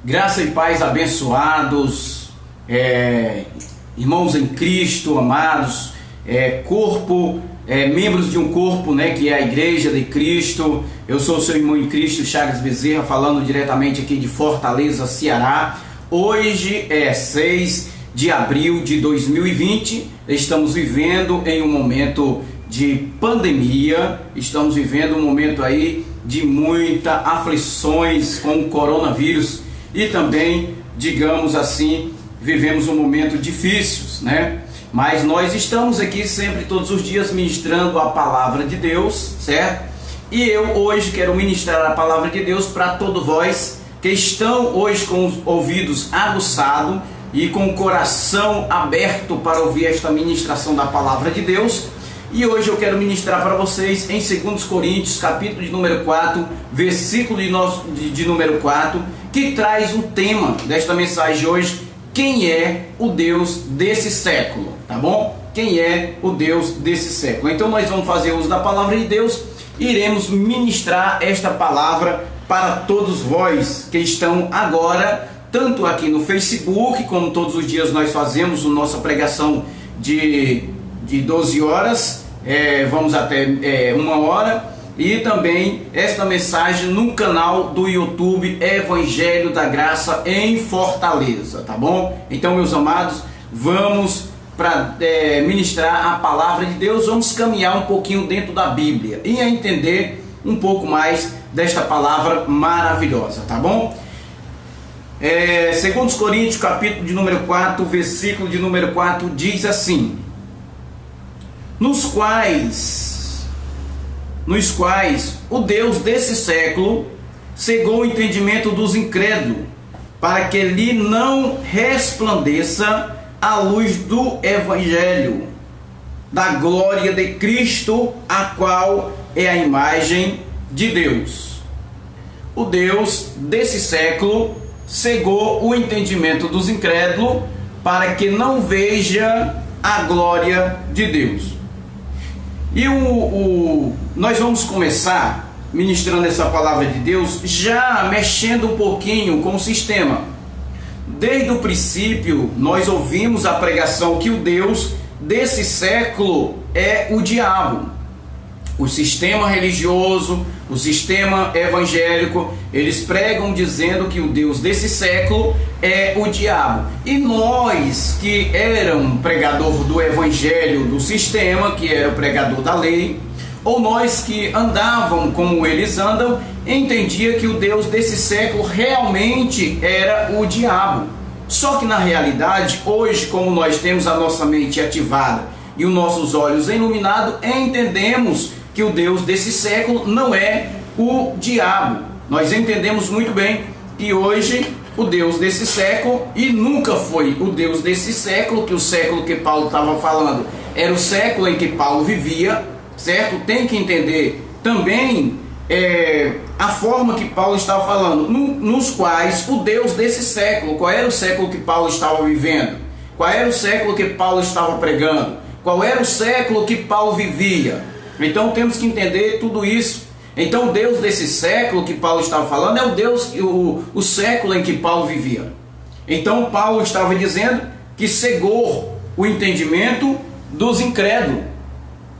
Graça e paz abençoados, irmãos em Cristo, amados, membros de um corpo, que é a Igreja de Cristo. Eu sou o seu irmão em Cristo, Chagas Bezerra, falando diretamente aqui de Fortaleza, Ceará. Hoje é 6 de abril de 2020, estamos vivendo em um momento de pandemia, estamos vivendo um momento aí de muitas aflições com o coronavírus e também, digamos assim, vivemos um momento difícil, Mas nós estamos aqui sempre, todos os dias, ministrando a palavra de Deus, certo? E eu hoje quero ministrar a palavra de Deus para todos vós que estão hoje com os ouvidos aguçados e com o coração aberto para ouvir esta ministração da palavra de Deus. E hoje eu quero ministrar para vocês em 2 Coríntios, capítulo de número 4, versículo de número 4, que traz o tema desta mensagem de hoje: quem é o Deus desse século, tá bom? Quem é o Deus desse século? Então nós vamos fazer uso da palavra de Deus e iremos ministrar esta palavra para todos vós que estão agora, tanto aqui no Facebook, como todos os dias nós fazemos a nossa pregação de 12 horas, vamos até 1 hora, e também esta mensagem no canal do YouTube Evangelho da Graça em Fortaleza, tá bom? Então, meus amados, vamos para ministrar a palavra de Deus, vamos caminhar um pouquinho dentro da Bíblia e a entender um pouco mais desta palavra maravilhosa, tá bom? 2 Coríntios, capítulo de número 4, versículo de número 4, diz assim: nos quais o Deus desse século cegou o entendimento dos incrédulos, para que lhe não resplandeça a luz do Evangelho, da glória de Cristo, a qual é a imagem de Deus. O Deus desse século cegou o entendimento dos incrédulos, para que não veja a glória de Deus. E nós vamos começar ministrando essa palavra de Deus, já mexendo um pouquinho com o sistema. Desde o princípio, nós ouvimos a pregação que o Deus desse século é o diabo. O sistema religioso, o sistema evangélico, eles pregam dizendo que o Deus desse século é o diabo. E nós que eram pregador do evangelho do sistema, que era o pregador da lei, ou nós que andavam como eles andam, entendia que o Deus desse século realmente era o diabo. Só que na realidade, hoje, como nós temos a nossa mente ativada e os nossos olhos iluminados, entendemos que o Deus desse século não é o diabo. Nós entendemos muito bem que hoje o Deus desse século, e nunca foi o Deus desse século, que o século que Paulo estava falando era o século em que Paulo vivia, certo? Tem que entender também a forma que Paulo estava falando, nos quais o Deus desse século, qual era o século que Paulo estava vivendo? Qual era o século que Paulo estava pregando? Qual era o século que Paulo vivia? Então temos que entender tudo isso. Então o Deus desse século que Paulo estava falando é o Deus, o século em que Paulo vivia. Então Paulo estava dizendo que cegou o entendimento dos incrédulos.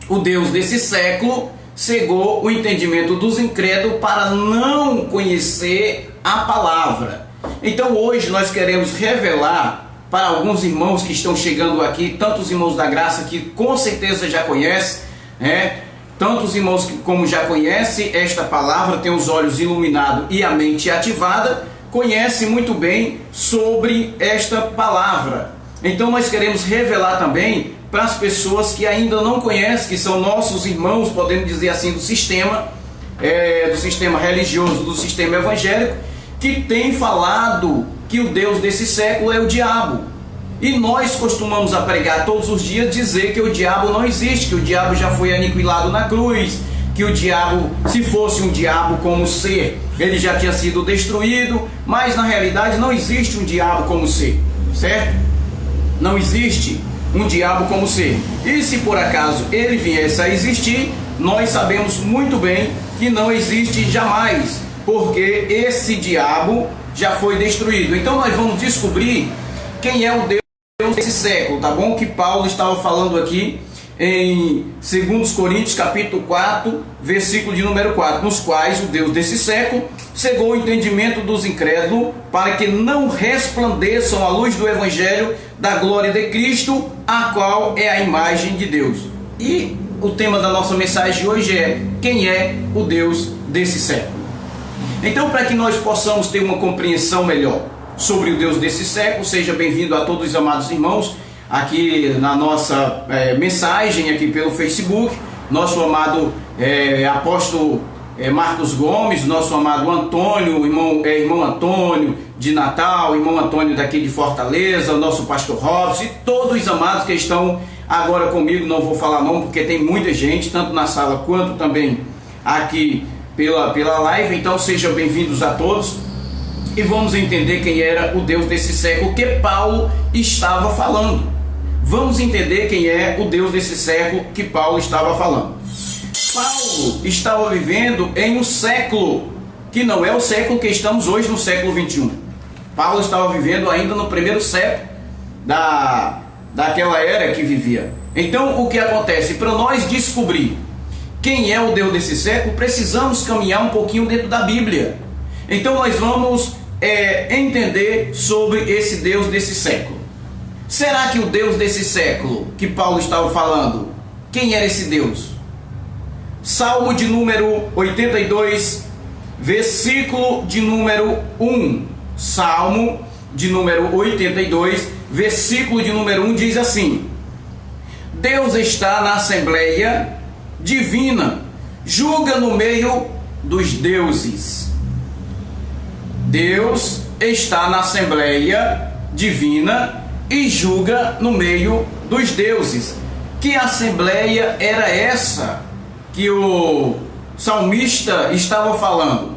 O Deus desse século cegou o entendimento dos incrédulos para não conhecer a palavra. Então hoje nós queremos revelar para alguns irmãos que estão chegando aqui, tantos irmãos da graça que com certeza já conhecem, tantos irmãos que, como já conhecem esta palavra, têm os olhos iluminados e a mente ativada, conhecem muito bem sobre esta palavra. Então nós queremos revelar também para as pessoas que ainda não conhecem, que são nossos irmãos, podemos dizer assim, do sistema religioso, do sistema evangélico, que tem falado que o Deus desse século é o diabo. E nós costumamos a pregar todos os dias, dizer que o diabo não existe, que o diabo já foi aniquilado na cruz, que o diabo, se fosse um diabo como ser, ele já tinha sido destruído, mas na realidade não existe um diabo como ser, certo? Não existe um diabo como ser. E se por acaso ele viesse a existir, nós sabemos muito bem que não existe jamais, porque esse diabo já foi destruído. Então nós vamos descobrir quem é o Deus desse século, tá bom? Que Paulo estava falando aqui em 2 Coríntios capítulo 4, versículo de número 4, nos quais o Deus desse século cegou o entendimento dos incrédulos, para que não resplandeçam a luz do Evangelho da glória de Cristo, a qual é a imagem de Deus. E o tema da nossa mensagem de hoje é: quem é o Deus desse século? Então, para que nós possamos ter uma compreensão melhor sobre o Deus desse século, seja bem-vindo a todos os amados irmãos aqui na nossa mensagem aqui pelo Facebook, nosso amado apóstolo Marcos Gomes, nosso amado Antônio, irmão Antônio de Natal, irmão Antônio daqui de Fortaleza, nosso pastor Robson e todos os amados que estão agora comigo. Não vou falar não, porque tem muita gente, tanto na sala quanto também aqui pela live. Então sejam bem-vindos a todos e vamos entender quem era o Deus desse século que Paulo estava falando. Vamos entender quem é o Deus desse século que Paulo estava falando. Paulo estava vivendo em um século que não é o século que estamos hoje, no século 21. Paulo estava vivendo ainda no primeiro século daquela era que vivia. Então o que acontece? Para nós descobrir quem é o Deus desse século, precisamos caminhar um pouquinho dentro da Bíblia. Então nós vamos entender sobre esse Deus desse século. Será que o Deus desse século que Paulo estava falando, quem era esse Deus? Salmo de número 82, versículo de número 1. Salmo de número 82, versículo de número 1 diz assim: Deus está na assembleia divina, julga no meio dos deuses. Deus está na assembleia divina e julga no meio dos deuses. Que assembleia era essa que o salmista estava falando?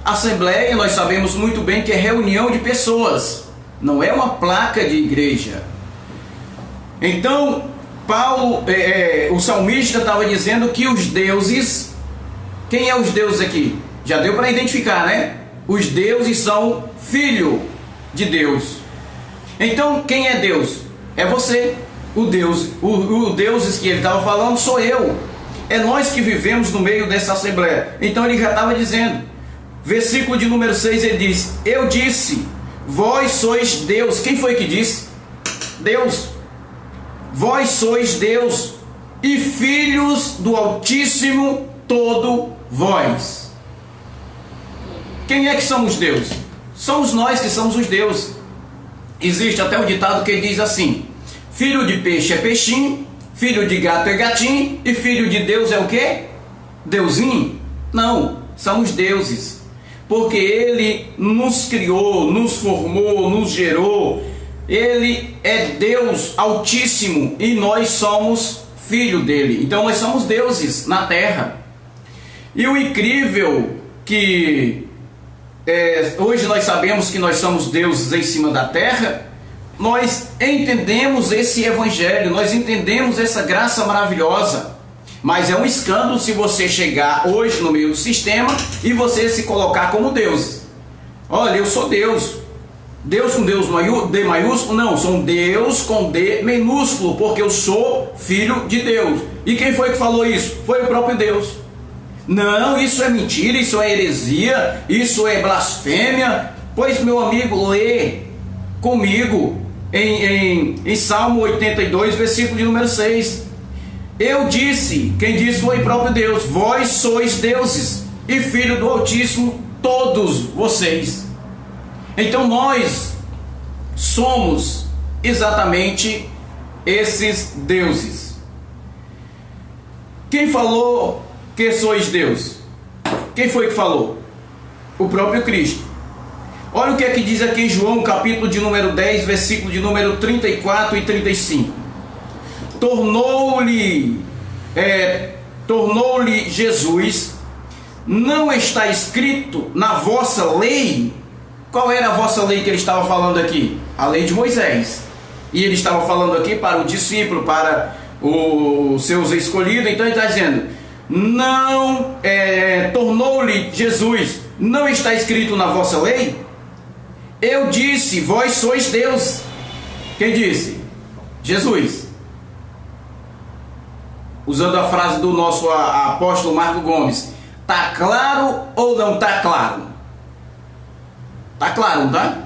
Assembleia, nós sabemos muito bem que é reunião de pessoas, não é uma placa de igreja. Então Paulo, o salmista estava dizendo que os deuses, quem é os deuses aqui? Já deu para identificar, né? Os deuses são filho de Deus. Então quem é Deus? É você. O deuses que ele estava falando sou eu. É nós que vivemos no meio dessa assembleia. Então ele já estava dizendo, versículo de número 6, ele diz: eu disse, vós sois Deus. Quem foi que disse? Deus. Vós sois Deus e filhos do Altíssimo, todo vós. Quem é que somos Deus? Somos nós que somos os deuses. Existe até um ditado que diz assim: filho de peixe é peixinho, filho de gato é gatinho, e filho de Deus é o quê? Deusinho? Não, somos deuses, porque Ele nos criou, nos formou, nos gerou. Ele é Deus Altíssimo e nós somos filho dele. Então nós somos deuses na terra. E o incrível que hoje nós sabemos que nós somos deuses em cima da terra. Nós entendemos esse evangelho, nós entendemos essa graça maravilhosa. Mas é um escândalo se você chegar hoje no meio do sistema e você se colocar como Deus. Olha, eu sou Deus. Deus com Deus D maiúsculo? Não, sou um Deus com D minúsculo, porque eu sou filho de Deus. E quem foi que falou isso? Foi o próprio Deus. Não, isso é mentira, isso é heresia, isso é blasfêmia. Pois, meu amigo, lê comigo em Salmo 82, versículo de número 6. Eu disse, quem disse foi o próprio Deus, vós sois deuses e filho do Altíssimo, todos vocês. Então nós somos exatamente esses deuses. Quem falou que sois Deus? Quem foi que falou? O próprio Cristo. Olha o que é que diz aqui em João, capítulo de número 10, versículo de número 34 e 35. Tornou-lhe Jesus, não está escrito na vossa lei? Qual era a vossa lei que ele estava falando aqui? A lei de Moisés. E ele estava falando aqui para o discípulo, para os seus escolhidos. Então ele está dizendo, tornou-lhe Jesus, não está escrito na vossa lei? Eu disse, vós sois Deus. Quem disse? Jesus. Usando a frase do nosso apóstolo Marco Gomes, tá claro ou não tá claro? Tá claro, não tá?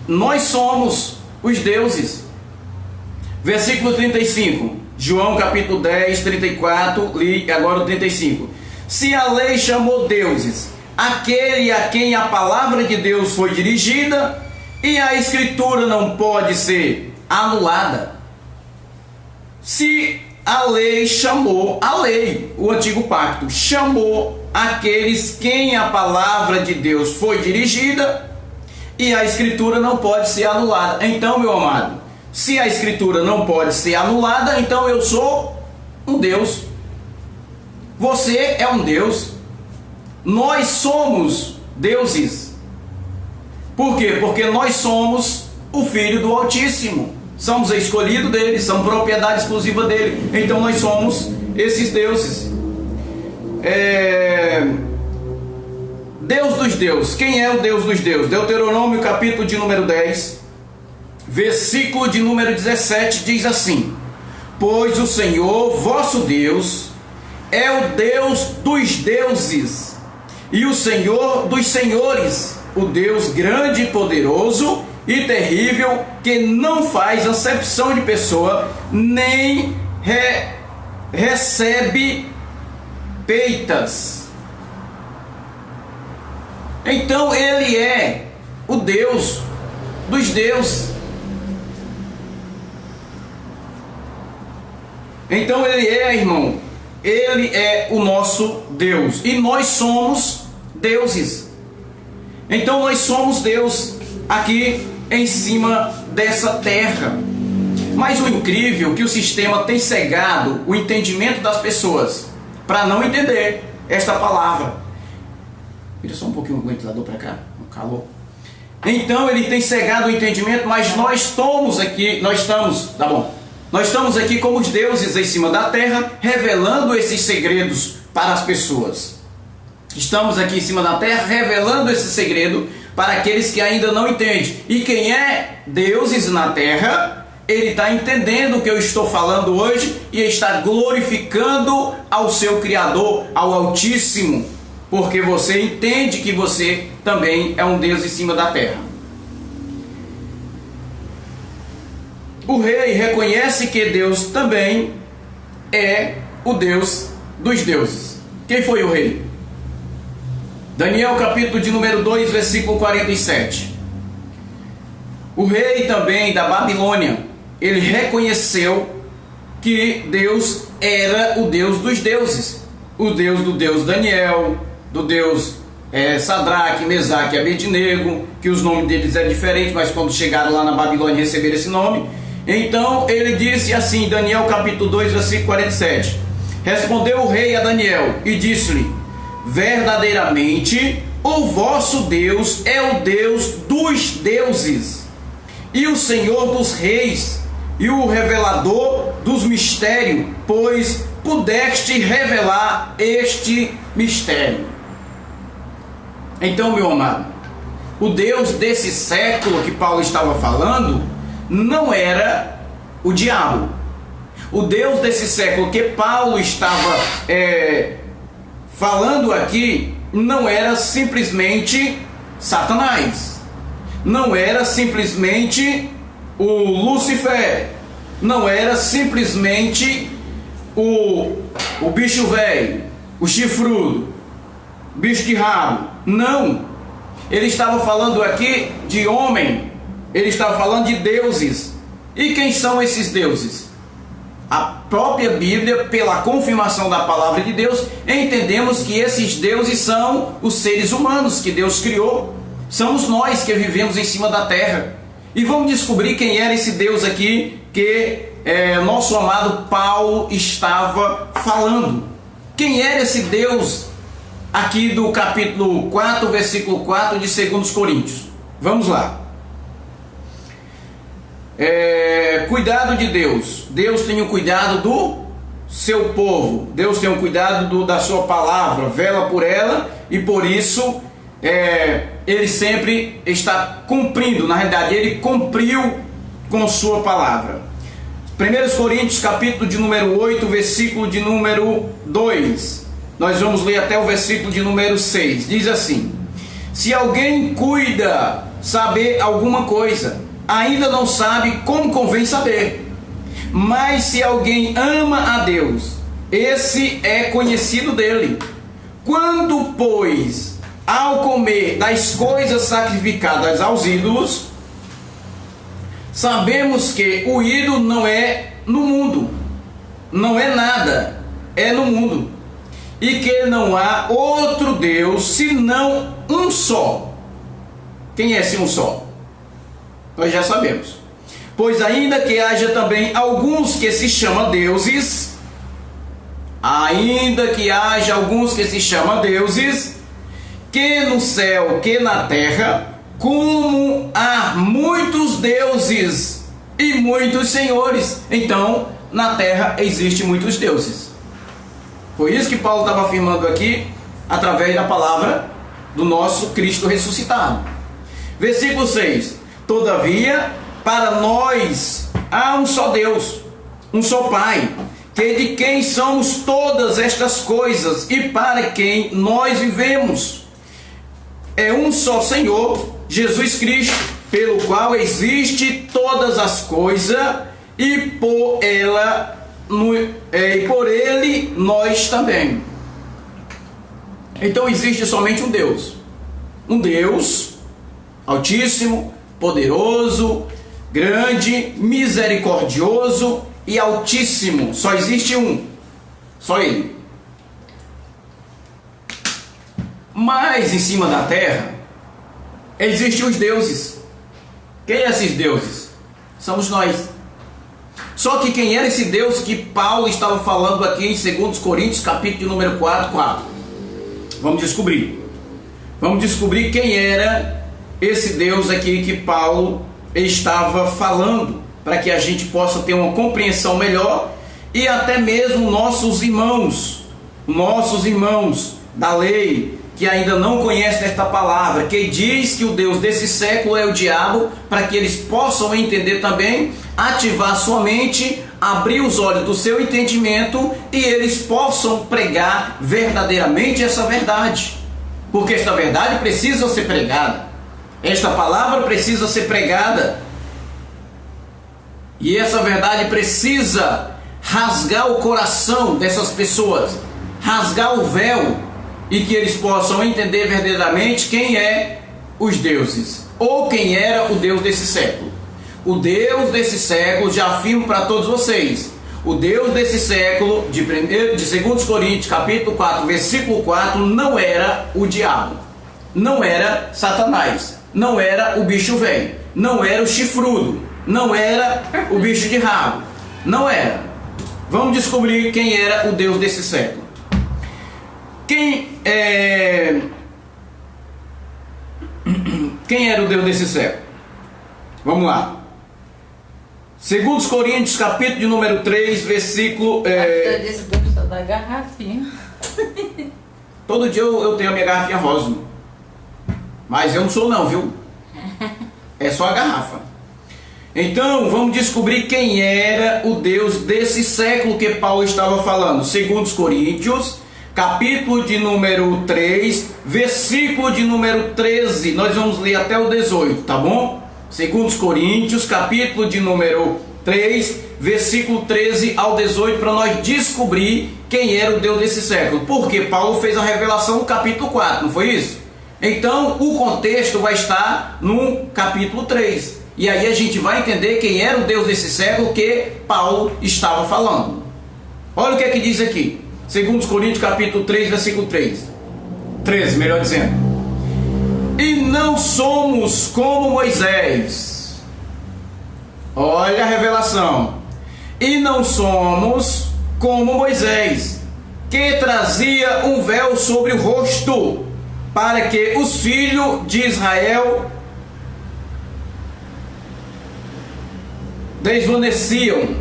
Nós somos os deuses. Versículo 35, João capítulo 10, 34, li agora o 35. Se a lei chamou deuses aquele a quem a palavra de Deus foi dirigida, e a escritura não pode ser anulada. Se a lei chamou, a lei, o antigo pacto, chamou aqueles quem a palavra de Deus foi dirigida, e a escritura não pode ser anulada. Então, meu amado, se a escritura não pode ser anulada, então eu sou um Deus. Você é um Deus. Nós somos deuses. Por quê? Porque nós somos o Filho do Altíssimo. Somos escolhidos dele, somos propriedade exclusiva dele. Então nós somos esses deuses. Deus dos deuses. Quem é o Deus dos deuses? Deuteronômio capítulo de número 10, versículo de número 17 diz assim: pois o Senhor vosso Deus é o Deus dos deuses e o Senhor dos senhores, o Deus grande e poderoso e terrível, que não faz acepção de pessoa, nem recebe peitas. Então ele é o Deus dos deuses. Então ele é, irmão, ele é o nosso Deus. E nós somos deuses. Então nós somos Deus aqui em cima dessa terra. Mas o incrível é que o sistema tem cegado o entendimento das pessoas para não entender esta palavra. Vira só um pouquinho o ventilador para cá, o calor. Então ele tem cegado o entendimento, mas nós estamos aqui, nós estamos aqui como os deuses em cima da terra, revelando esses segredos para as pessoas. Estamos aqui em cima da terra, revelando esse segredo para aqueles que ainda não entendem. E quem é deuses na terra, ele está entendendo o que eu estou falando hoje e está glorificando ao seu Criador, ao Altíssimo, porque você entende que você também é um Deus em cima da terra. O rei reconhece que Deus também é o Deus dos deuses. Quem foi o rei? Daniel capítulo de número 2, versículo 47. O rei também da Babilônia, ele reconheceu que Deus era o Deus dos deuses. O Deus do Deus Daniel, do Deus Sadraque, Mesaque e Abednego, que os nomes deles é diferente, mas quando chegaram lá na Babilônia receberam esse nome. Então ele disse assim, Daniel capítulo 2, versículo 47. Respondeu o rei a Daniel e disse-lhe: verdadeiramente o vosso Deus é o Deus dos deuses e o Senhor dos reis e o revelador dos mistérios, pois pudeste revelar este mistério. Então, meu amado, o Deus desse século que Paulo estava falando não era o diabo. O Deus desse século que Paulo estava falando aqui não era simplesmente Satanás, não era simplesmente o Lúcifer, não era simplesmente o bicho velho, o chifrudo, bicho de rabo. Não, ele estava falando aqui de homem, ele estava falando de deuses. E quem são esses deuses? A própria Bíblia, pela confirmação da palavra de Deus, entendemos que esses deuses são os seres humanos que Deus criou. Somos nós que vivemos em cima da terra. E vamos descobrir quem era esse Deus aqui que nosso amado Paulo estava falando. Quem era esse Deus aqui do capítulo 4, versículo 4 de 2 Coríntios? Vamos lá. Cuidado de Deus. Deus tem o cuidado do seu povo. Deus tem o cuidado da sua palavra, vela por ela, e por isso ele sempre está cumprindo. Na realidade, ele cumpriu com sua palavra. 1 Coríntios, capítulo de número 8, versículo de número 2. Nós vamos ler até o versículo de número 6. Diz assim: se alguém cuida saber alguma coisa, ainda não sabe como convém saber. Mas se alguém ama a Deus, esse é conhecido dele. Quando, pois, ao comer das coisas sacrificadas aos ídolos, sabemos que o ídolo não é no mundo, não é nada, é no mundo, e que não há outro Deus senão um só. Quem é esse um só? Nós já sabemos. Pois ainda que haja também alguns que se chamam deuses, que no céu, que na terra, como há muitos deuses e muitos senhores, então na terra existem muitos deuses. Foi isso que Paulo estava afirmando aqui, através da palavra do nosso Cristo ressuscitado. Versículo 6: todavia, para nós há um só Deus, um só Pai, que de quem somos todas estas coisas e para quem nós vivemos. É um só Senhor, Jesus Cristo, pelo qual existe todas as coisas e por ele nós também. Então existe somente um Deus altíssimo, poderoso, grande, misericordioso e altíssimo. Só existe um, só Ele. Mas em cima da terra existem os deuses. Quem é esses deuses? Somos nós. Só que quem era esse Deus que Paulo estava falando aqui em 2 Coríntios, capítulo de número 4? Vamos descobrir quem era esse Deus aqui que Paulo estava falando, para que a gente possa ter uma compreensão melhor, e até mesmo nossos irmãos da lei, que ainda não conhecem esta palavra, que diz que o Deus desse século é o diabo, para que eles possam entender também, ativar sua mente, abrir os olhos do seu entendimento, e eles possam pregar verdadeiramente essa verdade, porque esta verdade precisa ser pregada, esta palavra precisa ser pregada, e essa verdade precisa rasgar o coração dessas pessoas, rasgar o véu, e que eles possam entender verdadeiramente quem é os deuses, ou quem era o Deus desse século. O Deus desse século, já afirmo para todos vocês, o Deus desse século, de 2 Coríntios capítulo 4, versículo 4, não era o diabo, não era Satanás, não era o bicho velho, não era o chifrudo, não era o bicho de rabo, não era. Vamos descobrir quem era o Deus desse século. Quem era o Deus desse século? Vamos lá. 2 Coríntios, capítulo de número 3, versículo... Desgosto da garrafinha. Todo dia eu tenho a minha garrafinha rosa. Mas eu não sou não, viu? É só a garrafa. Então, vamos descobrir quem era o Deus desse século que Paulo estava falando. 2 Coríntios, capítulo de número 3, versículo de número 13. Nós vamos ler até o 18, tá bom? 2 Coríntios, capítulo de número 3, versículo 13 ao 18, para nós descobrir quem era o Deus desse século. Porque Paulo fez a revelação no capítulo 4, não foi isso? Então, o contexto vai estar no capítulo 3. E aí a gente vai entender quem era o Deus desse século que Paulo estava falando. Olha o que é que diz aqui. 2 Coríntios capítulo 3, versículo 13, melhor dizendo. E não somos como Moisés. Olha a revelação. E não somos como Moisés, que trazia um véu sobre o rosto, para que os filhos de Israel desvaneciam.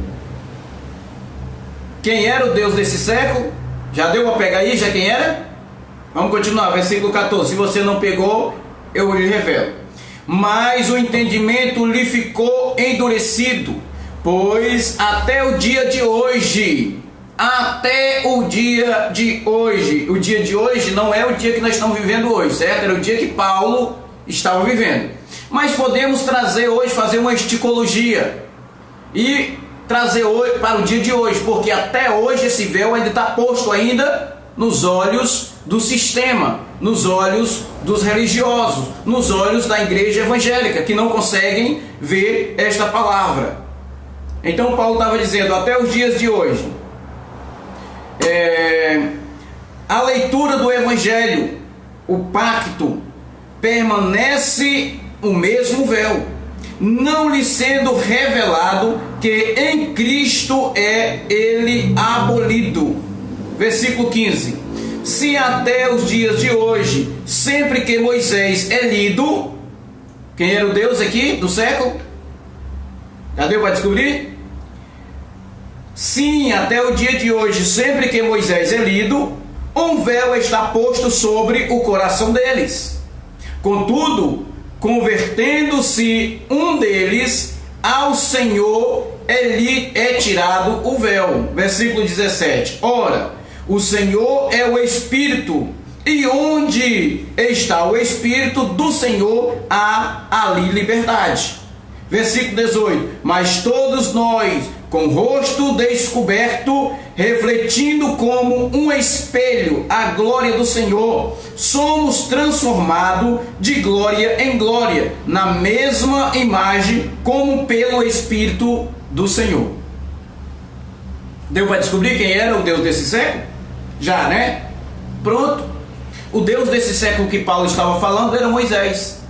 Quem era o Deus desse século? Já deu para pegar aí? Já quem era? Vamos continuar, versículo 14. Se você não pegou, eu lhe revelo. Mas o entendimento lhe ficou endurecido, pois até o dia de hoje, o dia de hoje não é o dia que nós estamos vivendo hoje, certo? Era o dia que Paulo estava vivendo. Mas podemos trazer hoje, fazer uma esticologia e trazer hoje para o dia de hoje, porque até hoje esse véu ainda está posto ainda nos olhos do sistema, nos olhos dos religiosos, nos olhos da igreja evangélica, que não conseguem ver esta palavra. Então Paulo estava dizendo, até os dias de hoje, a leitura do evangelho, o pacto, permanece o mesmo véu, não lhe sendo revelado que em Cristo é ele abolido. Versículo 15. Se até os dias de hoje, sempre que Moisés é lido, quem era o Deus aqui do século? Já deu para descobrir? Sim, até o dia de hoje, sempre que Moisés é lido, um véu está posto sobre o coração deles. Contudo, convertendo-se um deles ao Senhor, lhe é tirado o véu. Versículo 17. Ora, o Senhor é o Espírito, e onde está o Espírito do Senhor, há ali liberdade. Versículo 18. Mas todos nós, com o rosto descoberto, refletindo como um espelho a glória do Senhor, somos transformados de glória em glória, na mesma imagem, como pelo Espírito do Senhor. Deu para descobrir quem era o Deus desse século? Já, né? Pronto. O Deus desse século que Paulo estava falando era Moisés.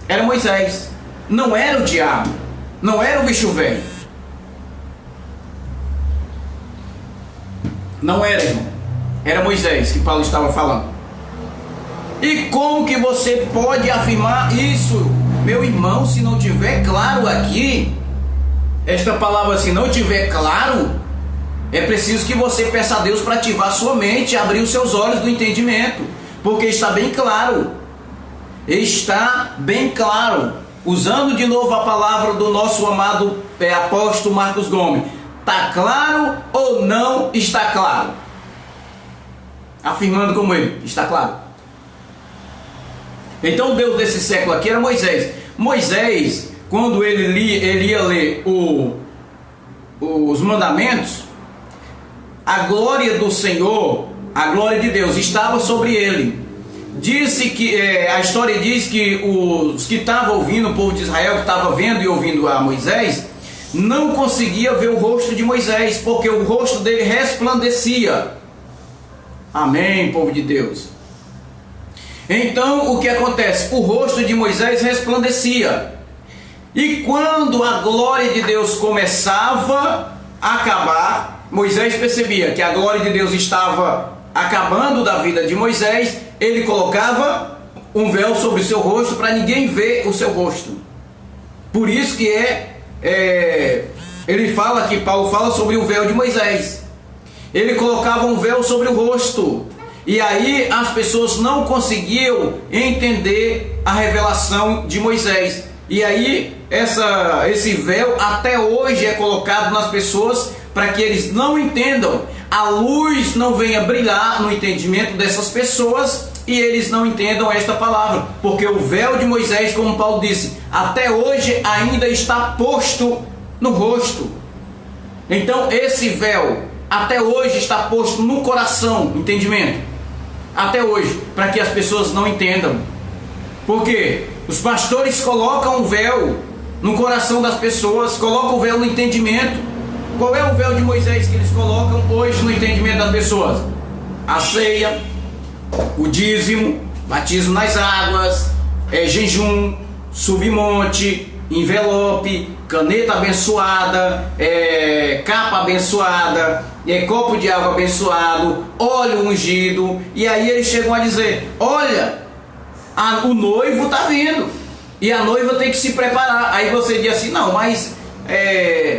Era Moisés. Não era o diabo. Não era o bicho velho. Não era, irmão. Era Moisés que Paulo estava falando. E como que você pode afirmar isso, meu irmão, se não tiver claro aqui? Esta palavra, se não tiver claro, é preciso que você peça a Deus para ativar sua mente, abrir os seus olhos do entendimento, porque está bem claro. Está bem claro. Usando de novo a palavra do nosso amado apóstolo Marcos Gomes. Está claro ou não está claro? Afirmando como ele, está claro. Então o Deus desse século aqui era Moisés. Moisés, quando ele ia ler os mandamentos, a glória do Senhor, a glória de Deus estava sobre ele. Disse que a história diz que os que estavam ouvindo, o povo de Israel que estava vendo e ouvindo a Moisés, não conseguia ver o rosto de Moisés, porque o rosto dele resplandecia. Amém, povo de Deus. Então o que acontece? O rosto de Moisés resplandecia, e quando a glória de Deus começava a acabar, Moisés percebia que a glória de Deus estava acabando da vida de Moisés. Ele colocava um véu sobre o seu rosto para ninguém ver o seu rosto. Por isso que ele fala que Paulo fala sobre o véu de Moisés. Ele colocava um véu sobre o rosto, e aí as pessoas não conseguiam entender a revelação de Moisés. E aí esse véu até hoje é colocado nas pessoas para que eles não entendam, a luz não venha brilhar no entendimento dessas pessoas e eles não entendam esta palavra, porque o véu de Moisés, como Paulo disse, até hoje ainda está posto no rosto. Então esse véu até hoje está posto no coração, entendimento, até hoje, para que as pessoas não entendam. Porque os pastores colocam o véu no coração das pessoas, colocam o véu no entendimento. Qual é o véu de Moisés que eles colocam hoje no entendimento das pessoas? A ceia, o dízimo, batismo nas águas, jejum, submonte, envelope, caneta abençoada, capa abençoada, copo de água abençoado, óleo ungido. E aí eles chegam a dizer: olha, o noivo está vindo e a noiva tem que se preparar. Aí você diz assim: não, mas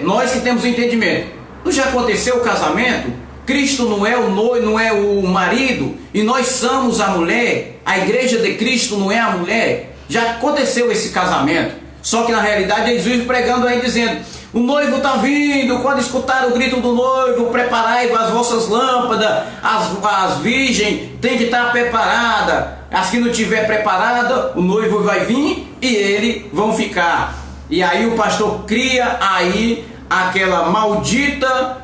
nós que temos o entendimento, não já aconteceu o casamento? Cristo não é o noivo, não é o marido, e nós somos a mulher, a igreja de Cristo não é a mulher. Já aconteceu esse casamento, só que na realidade eles vivem pregando aí dizendo: o noivo está vindo, quando escutar o grito do noivo, preparai as vossas lâmpadas, as virgens têm que estar preparadas, as que não tiver preparada, o noivo vai vir e eles vão ficar. E aí o pastor cria aí aquela maldita,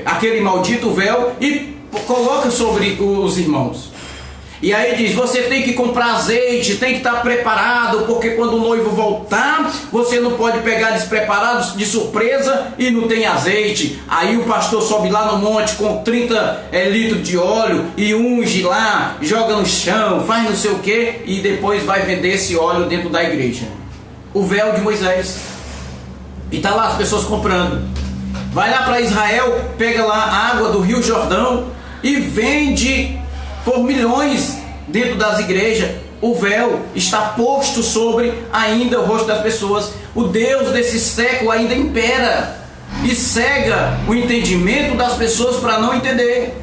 aquele maldito véu e coloca sobre os irmãos. E aí diz: você tem que comprar azeite, tem que estar preparado, porque quando o noivo voltar, você não pode pegar despreparado de surpresa e não tem azeite. Aí o pastor sobe lá no monte com 30 litros de óleo e unge lá, joga no chão, faz não sei o que, e depois vai vender esse óleo dentro da igreja. O véu de Moisés. E tá lá as pessoas comprando. Vai lá para Israel, pega lá a água do Rio Jordão e vende por milhões dentro das igrejas. O véu está posto sobre ainda o rosto das pessoas. O Deus desse século ainda impera e cega o entendimento das pessoas para não entender.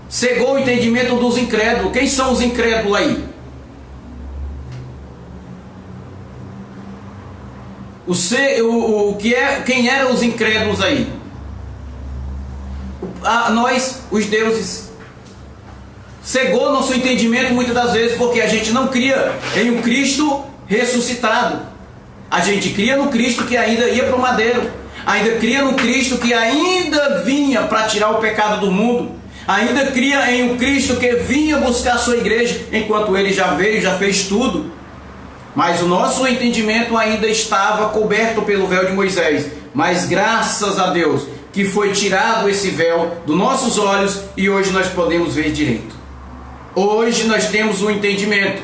Cegou o entendimento dos incrédulos. Quem são os incrédulos aí? Quem eram os incrédulos aí? Nós, os deuses. Cegou nosso entendimento muitas das vezes porque a gente não cria em um Cristo ressuscitado. A gente cria no Cristo que ainda ia para o madeiro, ainda cria no Cristo que ainda vinha para tirar o pecado do mundo, ainda cria em um Cristo que vinha buscar a sua igreja, enquanto ele já veio, já fez tudo. Mas o nosso entendimento ainda estava coberto pelo véu de Moisés. Mas graças a Deus que foi tirado esse véu dos nossos olhos e hoje nós podemos ver direito. Hoje nós temos um entendimento.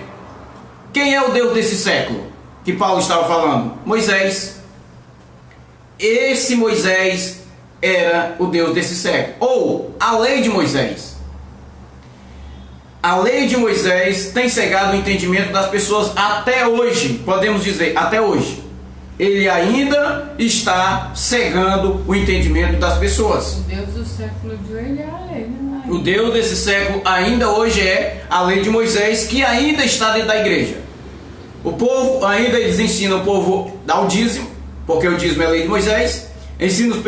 Quem é o Deus desse século que Paulo estava falando? Moisés. Esse Moisés era o Deus desse século. Ou a lei de Moisés. A lei de Moisés tem cegado o entendimento das pessoas até hoje. Podemos dizer, até hoje. Ele ainda está cegando o entendimento das pessoas. O Deus do século de hoje é a lei, né? O Deus desse século ainda hoje é a lei de Moisés, que ainda está dentro da igreja. O povo, ainda eles ensinam o povo a dar o dízimo, porque o dízimo é a lei de Moisés. Ensinam as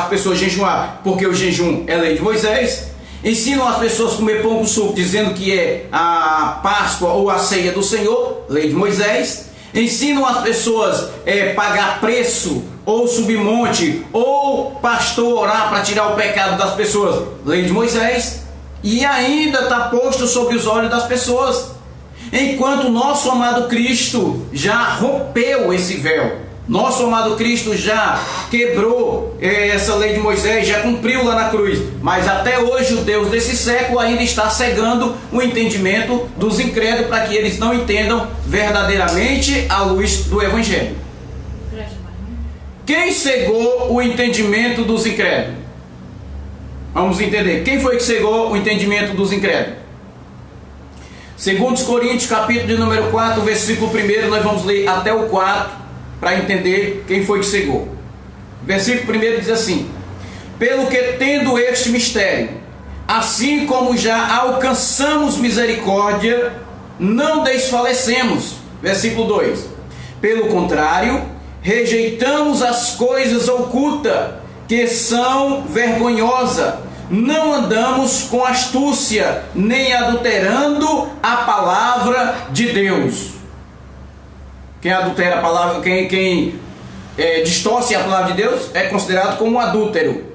pessoas a jejuar, porque o jejum é a lei de Moisés. Ensinam as pessoas a comer pão com suco, dizendo que é a Páscoa ou a ceia do Senhor, lei de Moisés. Ensinam as pessoas a pagar preço, ou subir monte, ou pastor orar para tirar o pecado das pessoas, lei de Moisés. E ainda está posto sobre os olhos das pessoas, enquanto o nosso amado Cristo já rompeu esse véu. Nosso amado Cristo já quebrou essa lei de Moisés, já cumpriu lá na cruz. Mas até hoje o Deus desse século ainda está cegando o entendimento dos incrédulos para que eles não entendam verdadeiramente a luz do Evangelho. Quem cegou o entendimento dos incrédulos? Vamos entender. Quem foi que cegou o entendimento dos incrédulos? Segundo Coríntios, capítulo de número 4, versículo 1, nós vamos ler até o 4. Para entender quem foi que cegou. Versículo 1 diz assim: pelo que tendo este mistério, assim como já alcançamos misericórdia, não desfalecemos. Versículo 2: pelo contrário, rejeitamos as coisas ocultas, que são vergonhosas, não andamos com astúcia, nem adulterando a palavra de Deus. Quem adultera a palavra, quem distorce a palavra de Deus é considerado como um adúltero.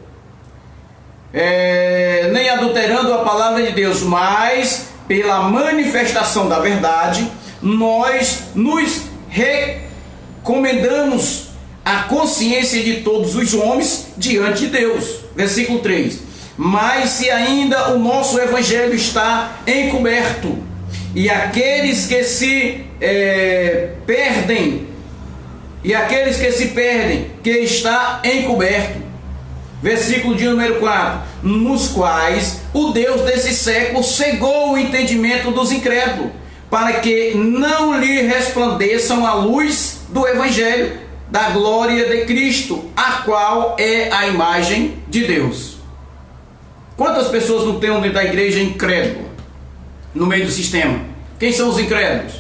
Nem adulterando a palavra de Deus, mas pela manifestação da verdade, nós nos recomendamos a consciência de todos os homens diante de Deus. Versículo 3: mas se ainda o nosso evangelho está encoberto, e aqueles que se perdem, que está encoberto. Versículo de número 4: nos quais o Deus desse século cegou o entendimento dos incrédulos, para que não lhe resplandeçam a luz do Evangelho da glória de Cristo, a qual é a imagem de Deus. Quantas pessoas não tem dentro da igreja incrédulo? No meio do sistema. Quem são os incrédulos?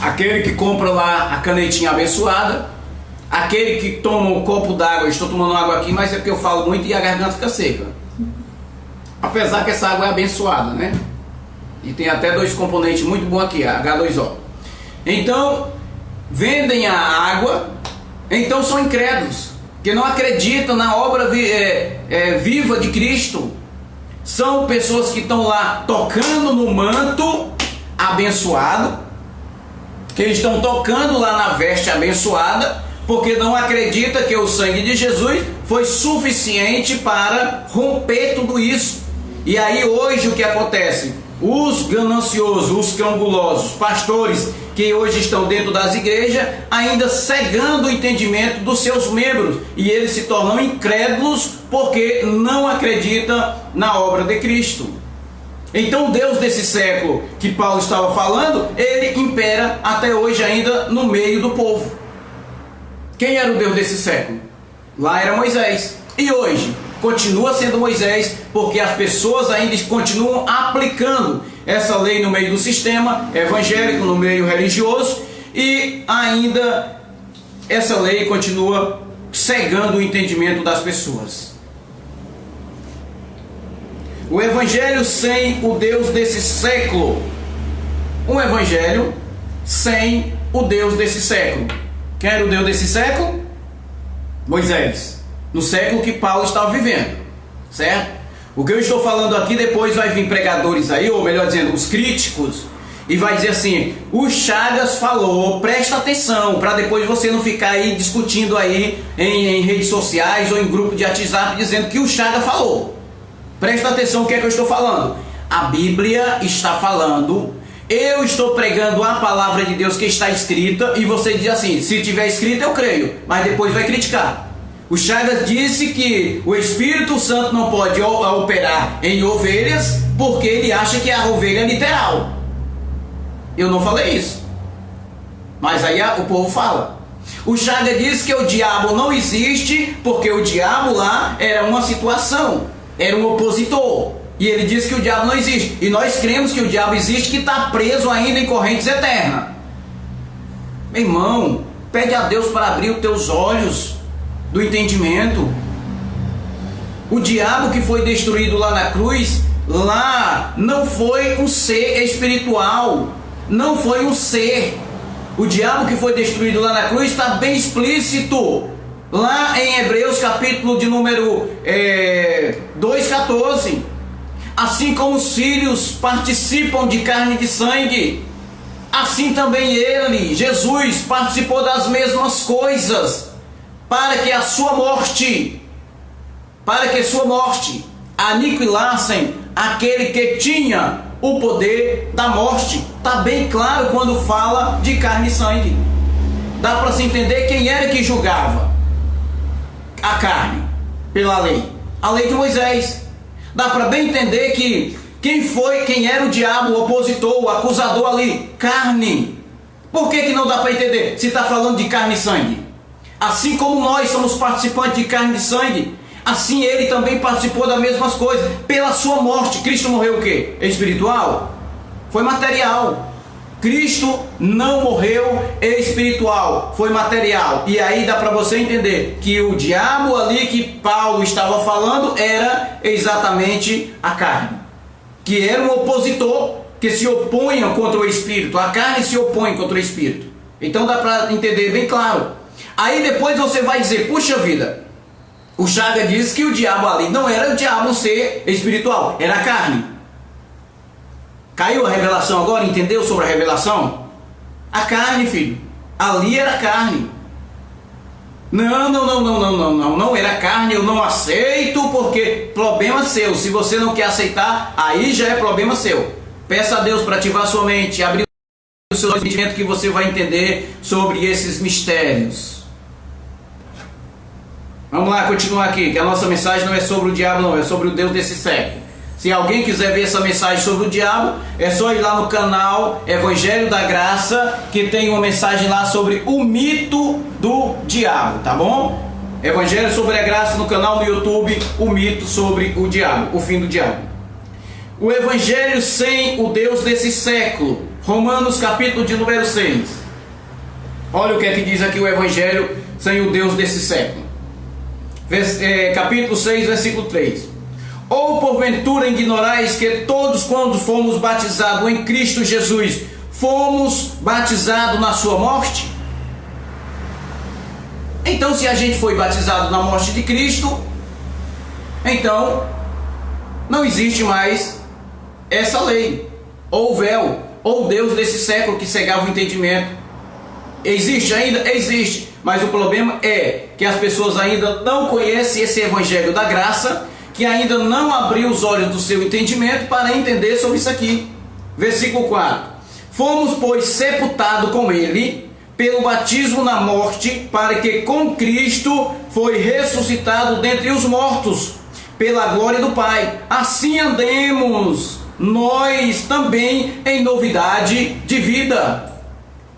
Aquele que compra lá a canetinha abençoada, aquele que toma um copo d'água. Estou tomando água aqui, mas é porque eu falo muito e a garganta fica seca. Apesar que essa água é abençoada, né? E tem até dois componentes muito bons aqui, H2O. Então, vendem a água, então são incrédulos, que não acreditam na obra viva de Cristo. São pessoas que estão lá tocando no manto abençoado, que eles estão tocando lá na veste abençoada, porque não acredita que o sangue de Jesus foi suficiente para romper tudo isso. E aí hoje o que acontece? Os gananciosos, os cangulosos, pastores que hoje estão dentro das igrejas, ainda cegando o entendimento dos seus membros, e eles se tornam incrédulos porque não acreditam na obra de Cristo. Então o Deus desse século que Paulo estava falando, ele impera até hoje ainda no meio do povo. Quem era o Deus desse século? Lá era Moisés. E hoje continua sendo Moisés, porque as pessoas ainda continuam aplicando essa lei no meio do sistema evangélico, no meio religioso, e ainda essa lei continua cegando o entendimento das pessoas. O evangelho sem o Deus desse século. Um evangelho sem o Deus desse século. Quem era o Deus desse século? Moisés. No século que Paulo estava vivendo, certo? O que eu estou falando aqui, depois vai vir pregadores aí, ou melhor dizendo, os críticos, e vai dizer assim: o Chagas falou, presta atenção, para depois você não ficar aí discutindo aí em redes sociais ou em grupo de WhatsApp dizendo que o Chagas falou. Presta atenção o que é que eu estou falando. A Bíblia está falando, eu estou pregando a palavra de Deus que está escrita, e você diz assim: se tiver escrito eu creio, mas depois vai criticar. O Chagas disse que o Espírito Santo não pode operar em ovelhas porque ele acha que a ovelha é literal. Eu não falei isso, mas aí o povo fala. O Chagas disse que o diabo não existe porque o diabo lá era uma situação, era um opositor. E ele disse que o diabo não existe. E nós cremos que o diabo existe, que está preso ainda em correntes eternas. Meu irmão, pede a Deus para abrir os teus olhos do entendimento. O diabo que foi destruído lá na cruz, lá não foi um ser espiritual, não foi um ser. O diabo que foi destruído lá na cruz está bem explícito lá em Hebreus capítulo de número 2:14. Assim como os filhos participam de carne e de sangue, assim também ele, Jesus, participou das mesmas coisas, para que sua morte aniquilassem aquele que tinha o poder da morte. Está bem claro quando fala de carne e sangue. Dá para se entender quem era que julgava a carne pela lei. A lei de Moisés. Dá para bem entender que quem era o diabo, o opositor, o acusador ali? Carne. Por que não dá para entender se está falando de carne e sangue? Assim como nós somos participantes de carne e sangue, assim ele também participou das mesmas coisas. Pela sua morte, Cristo morreu o quê? Espiritual? Foi material. Cristo não morreu espiritual, foi material. E aí dá para você entender que o diabo ali que Paulo estava falando era exatamente a carne, que era um opositor que se opunha contra o Espírito. A carne se opõe contra o Espírito. Então dá para entender bem claro. Aí depois você vai dizer: puxa vida, o Chagas diz que o diabo ali não era o diabo, um ser espiritual, era a carne. Caiu a revelação agora? Entendeu sobre a revelação? A carne, filho, ali era a carne. Não era carne, eu não aceito, porque problema seu. Se você não quer aceitar, aí já é problema seu. Peça a Deus para ativar sua mente, abrir o seu entendimento, que você vai entender sobre esses mistérios. Vamos lá, continuar aqui, que a nossa mensagem não é sobre o diabo, não, é sobre o Deus desse século. Se alguém quiser ver essa mensagem sobre o diabo, é só ir lá no canal Evangelho da Graça, que tem uma mensagem lá sobre o mito do diabo, tá bom? Evangelho sobre a Graça, no canal no YouTube, o mito sobre o diabo, o fim do diabo. O Evangelho sem o Deus desse século. Romanos capítulo de número 6. Olha o que é que diz aqui o Evangelho sem o Deus desse século. Capítulo 6, versículo 3. Ou porventura ignorais que todos, quando fomos batizados em Cristo Jesus, fomos batizados na sua morte? Então, se a gente foi batizado na morte de Cristo, então não existe mais essa lei, ou véu, ou Deus desse século que cegava o entendimento. Existe ainda? Existe. Mas o problema é que as pessoas ainda não conhecem esse Evangelho da Graça, que ainda não abriu os olhos do seu entendimento para entender sobre isso aqui. Versículo 4. Fomos, pois, sepultados com ele pelo batismo na morte, para que com Cristo foi ressuscitado dentre os mortos, pela glória do Pai. Assim andemos nós também em novidade de vida.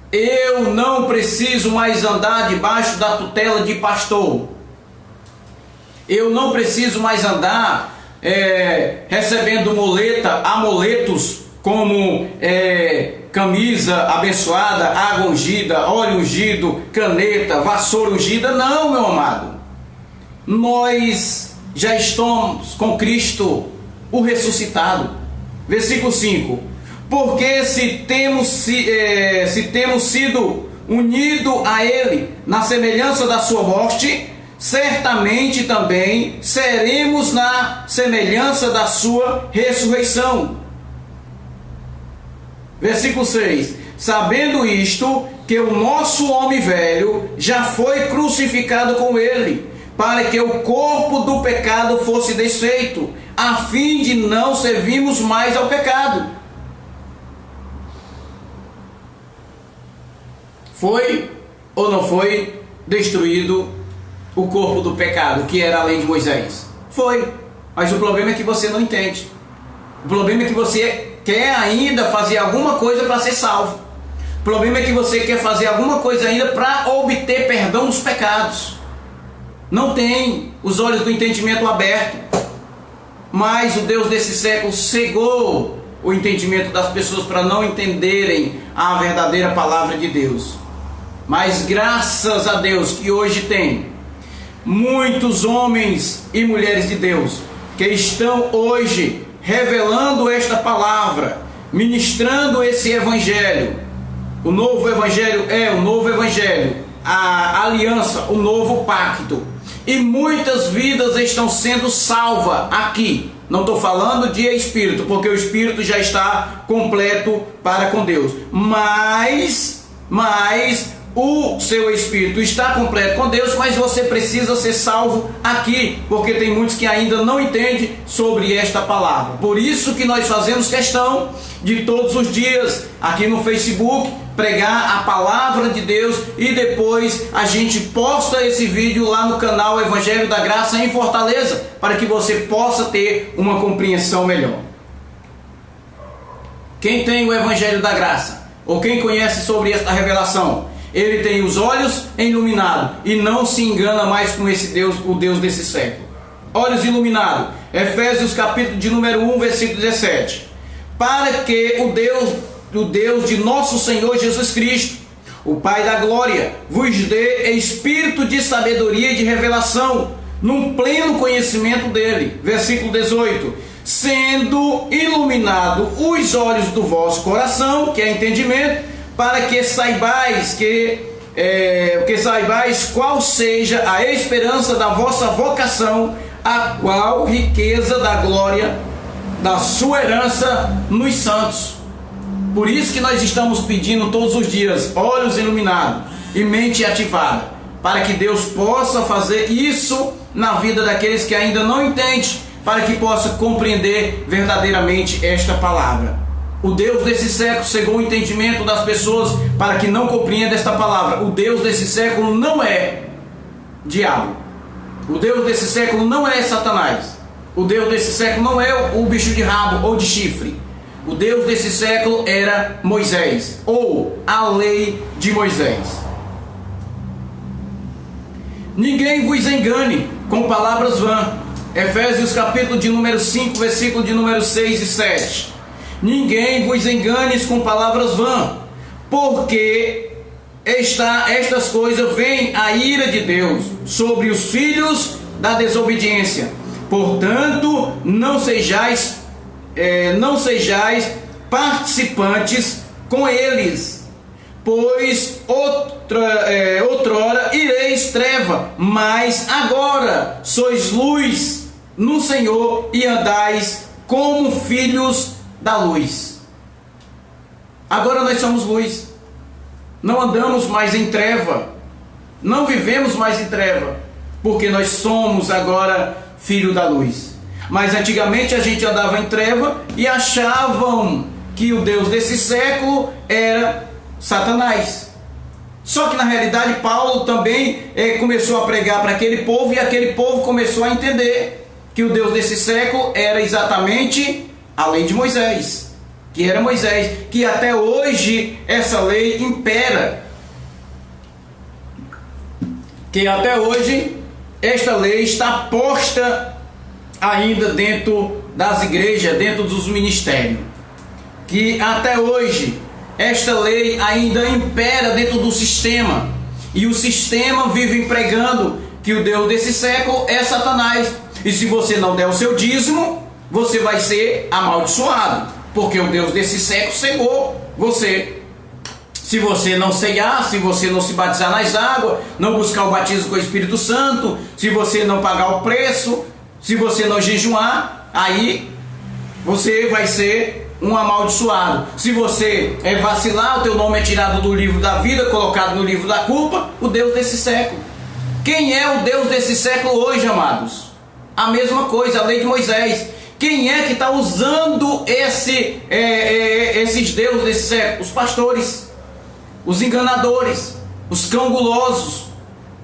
Eu não preciso mais andar debaixo da tutela de pastor. Eu não preciso mais andar recebendo amuletos como camisa abençoada, água ungida, óleo ungido, caneta, vassoura ungida. Não, meu amado. Nós já estamos com Cristo, o ressuscitado. Versículo 5. Porque se temos sido unidos a Ele na semelhança da sua morte, certamente também seremos na semelhança da sua ressurreição. Versículo 6. Sabendo isto, que o nosso homem velho já foi crucificado com ele, para que o corpo do pecado fosse desfeito, a fim de não servirmos mais ao pecado. Foi ou não foi destruído o corpo do pecado, que era a lei de Moisés? Foi. Mas o problema é que você não entende. O problema é que você quer ainda fazer alguma coisa para ser salvo. O problema é que você quer fazer alguma coisa ainda para obter perdão dos pecados. Não tem os olhos do entendimento abertos. Mas o Deus desse século cegou o entendimento das pessoas para não entenderem a verdadeira palavra de Deus. Mas graças a Deus que hoje tem muitos homens e mulheres de Deus que estão hoje revelando esta palavra, ministrando esse Evangelho. O novo Evangelho é o novo Evangelho, a aliança, o novo pacto. E muitas vidas estão sendo salvas aqui. Não estou falando de espírito, porque o espírito já está completo para com Deus. Mas o seu espírito está completo com Deus, mas você precisa ser salvo aqui, porque tem muitos que ainda não entendem sobre esta palavra. Por isso que nós fazemos questão de todos os dias, aqui no Facebook, pregar a palavra de Deus, e depois a gente posta esse vídeo lá no canal Evangelho da Graça em Fortaleza, para que você possa ter uma compreensão melhor. Quem tem o Evangelho da Graça, ou quem conhece sobre esta revelação, ele tem os olhos iluminados e não se engana mais com esse Deus, o Deus desse século. Olhos iluminados. Efésios capítulo de número 1, versículo 17. Para que o Deus de nosso Senhor Jesus Cristo, o Pai da glória, vos dê espírito de sabedoria e de revelação, num pleno conhecimento dele. Versículo 18. Sendo iluminado os olhos do vosso coração, que é entendimento, para que saibais qual seja a esperança da vossa vocação, a qual riqueza da glória da sua herança nos santos. Por isso que nós estamos pedindo todos os dias olhos iluminados e mente ativada, para que Deus possa fazer isso na vida daqueles que ainda não entendem, para que possa compreender verdadeiramente esta palavra. O Deus desse século cegou o entendimento das pessoas para que não compreendam esta palavra. O Deus desse século não é diabo. O Deus desse século não é Satanás. O Deus desse século não é o bicho de rabo ou de chifre. O Deus desse século era Moisés, ou a lei de Moisés. Ninguém vos engane com palavras vãs. Efésios capítulo de número 5, versículo de número 6 e 7. Ninguém vos engane com palavras vãs, porque estas coisas vêm a ira de Deus sobre os filhos da desobediência. Portanto, não sejais participantes com eles, pois outrora ireis treva, mas agora sois luz no Senhor e andais como filhos da luz. Agora nós somos luz, não andamos mais em treva, não vivemos mais em treva, porque nós somos agora filho da luz. Mas antigamente a gente andava em treva e achavam que o Deus desse século era Satanás. Só que na realidade Paulo também começou a pregar para aquele povo, e aquele povo começou a entender que o Deus desse século era exatamente a lei de Moisés, que era Moisés, que até hoje essa lei impera, que até hoje esta lei está posta ainda dentro das igrejas, dentro dos ministérios, que até hoje esta lei ainda impera dentro do sistema, e o sistema vive pregando que o Deus desse século é Satanás, e se você não der o seu dízimo, você vai ser amaldiçoado, porque o Deus desse século cegou você. Se você não ceiar, se você não se batizar nas águas, não buscar o batismo com o Espírito Santo, se você não pagar o preço, se você não jejuar, aí você vai ser um amaldiçoado. Se você vacilar, o teu nome é tirado do livro da vida, colocado no livro da culpa. O Deus desse século. Quem é o Deus desse século hoje, amados? A mesma coisa, a lei de Moisés. Quem é que está usando esses deuses desse século? Os pastores, os enganadores, os cão gulosos,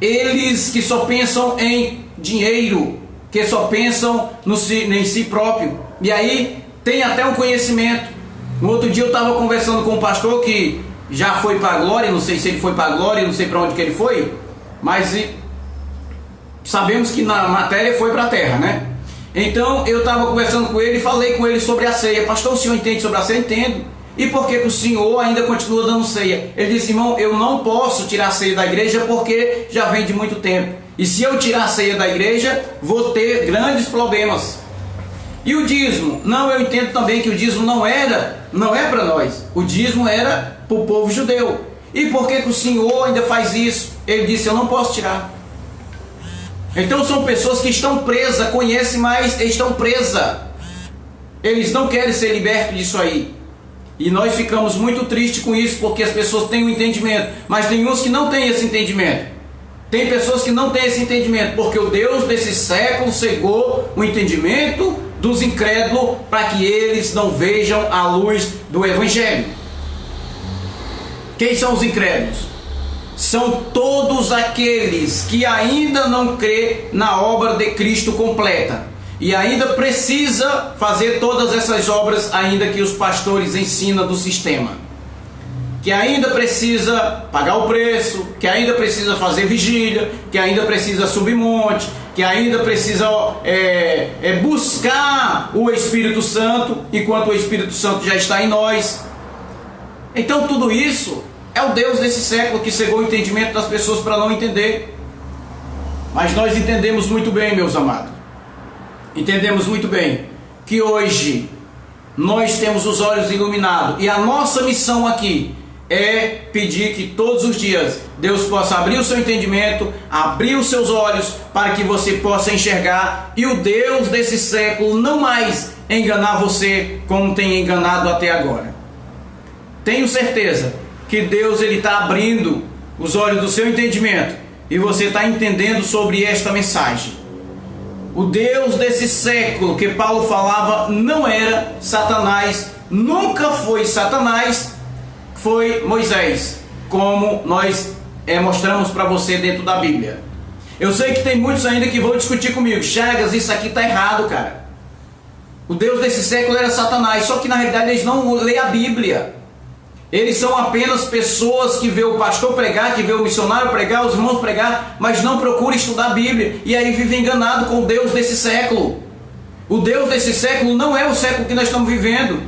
eles que só pensam em dinheiro, que só pensam em si próprio. E aí tem até um conhecimento. No outro dia eu estava conversando com um pastor que já foi para a glória, não sei se ele foi para a glória, não sei para onde que ele foi, mas sabemos que na matéria foi para a terra, né? Então eu estava conversando com ele e falei com ele sobre a ceia. Pastor, o senhor entende sobre a ceia? Entendo. E por que o senhor ainda continua dando ceia? Ele disse: irmão, eu não posso tirar a ceia da igreja porque já vem de muito tempo. E se eu tirar a ceia da igreja, vou ter grandes problemas. E o dízimo? Não, eu entendo também que o dízimo não é para nós. O dízimo era para o povo judeu. E por que o senhor ainda faz isso? Ele disse: eu não posso tirar. Então são pessoas que estão presas, conhecem, mas estão presas. Eles não querem ser libertos disso aí. E nós ficamos muito tristes com isso, porque as pessoas têm um entendimento, mas tem uns que não têm esse entendimento. Tem pessoas que não têm esse entendimento, porque o Deus desse século cegou o entendimento dos incrédulos para que eles não vejam a luz do Evangelho. Quem são os incrédulos? São todos aqueles que ainda não crê na obra de Cristo completa e ainda precisa fazer todas essas obras ainda que os pastores ensinam do sistema, que ainda precisa pagar o preço, que ainda precisa fazer vigília, que ainda precisa subir monte, que ainda precisa buscar o Espírito Santo, enquanto o Espírito Santo já está em nós. Então tudo isso é o Deus desse século que cegou o entendimento das pessoas para não entender. Mas nós entendemos muito bem, meus amados. Entendemos muito bem que hoje nós temos os olhos iluminados. E a nossa missão aqui é pedir que todos os dias Deus possa abrir o seu entendimento, abrir os seus olhos, para que você possa enxergar. E o Deus desse século não mais enganar você como tem enganado até agora. Tenho certeza que Deus está abrindo os olhos do seu entendimento e você está entendendo sobre esta mensagem. O Deus desse século que Paulo falava não era Satanás, nunca foi Satanás, foi Moisés, como nós mostramos para você dentro da Bíblia. Eu sei que tem muitos ainda que vão discutir comigo: Chagas, isso aqui está errado, cara. O Deus desse século era Satanás, só que na realidade eles não leem a Bíblia. Eles são apenas pessoas que vê o pastor pregar, que vê o missionário pregar, os irmãos pregar, mas não procuram estudar a Bíblia. E aí vive enganado com o Deus desse século. O Deus desse século não é o século que nós estamos vivendo.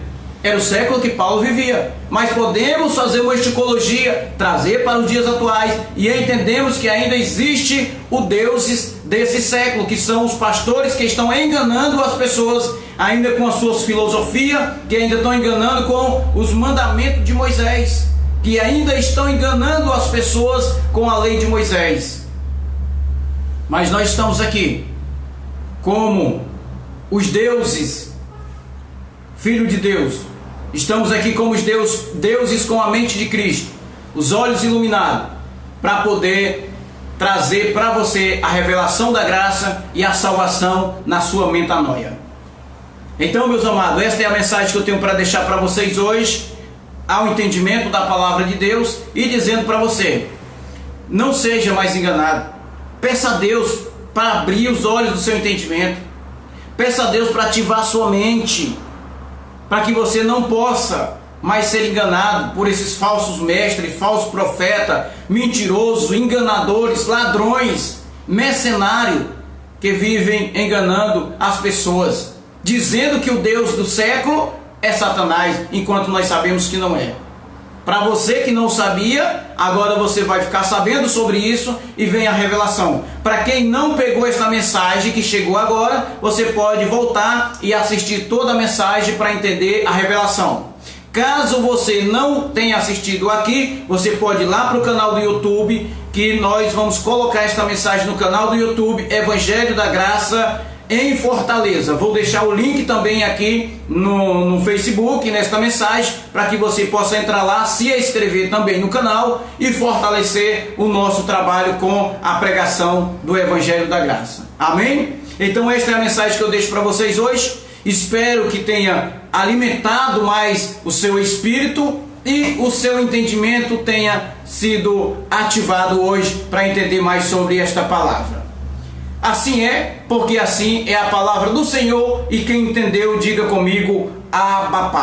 Era o século que Paulo vivia. Mas podemos fazer uma esticologia, trazer para os dias atuais, e entendemos que ainda existe o Deus desse século, que são os pastores que estão enganando as pessoas, ainda com as suas filosofias, que ainda estão enganando com os mandamentos de Moisés, que ainda estão enganando as pessoas com a lei de Moisés. Mas nós estamos aqui como os deuses, filho de Deus. Estamos aqui como os deuses com a mente de Cristo, os olhos iluminados, para poder trazer para você a revelação da graça e a salvação na sua metanoia. Então, meus amados, esta é a mensagem que eu tenho para deixar para vocês hoje, ao entendimento da palavra de Deus, e dizendo para você: não seja mais enganado. Peça a Deus para abrir os olhos do seu entendimento. Peça a Deus para ativar a sua mente, para que você não possa mais ser enganado por esses falsos mestres, falsos profetas, mentirosos, enganadores, ladrões, mercenários, que vivem enganando as pessoas, dizendo que o Deus do século é Satanás, enquanto nós sabemos que não é. Para você que não sabia, agora você vai ficar sabendo sobre isso e vem a revelação. Para quem não pegou esta mensagem que chegou agora, você pode voltar e assistir toda a mensagem para entender a revelação. Caso você não tenha assistido aqui, você pode ir lá para o canal do YouTube, que nós vamos colocar esta mensagem no canal do YouTube, Evangelho da Graça em Fortaleza. Vou deixar o link também aqui no Facebook, nesta mensagem, para que você possa entrar lá, se inscrever também no canal e fortalecer o nosso trabalho com a pregação do Evangelho da Graça. Amém? Então esta é a mensagem que eu deixo para vocês hoje. Espero que tenha alimentado mais o seu espírito e o seu entendimento tenha sido ativado hoje para entender mais sobre esta palavra. Assim é, porque assim é a palavra do Senhor, e quem entendeu, diga comigo, Abba Pai.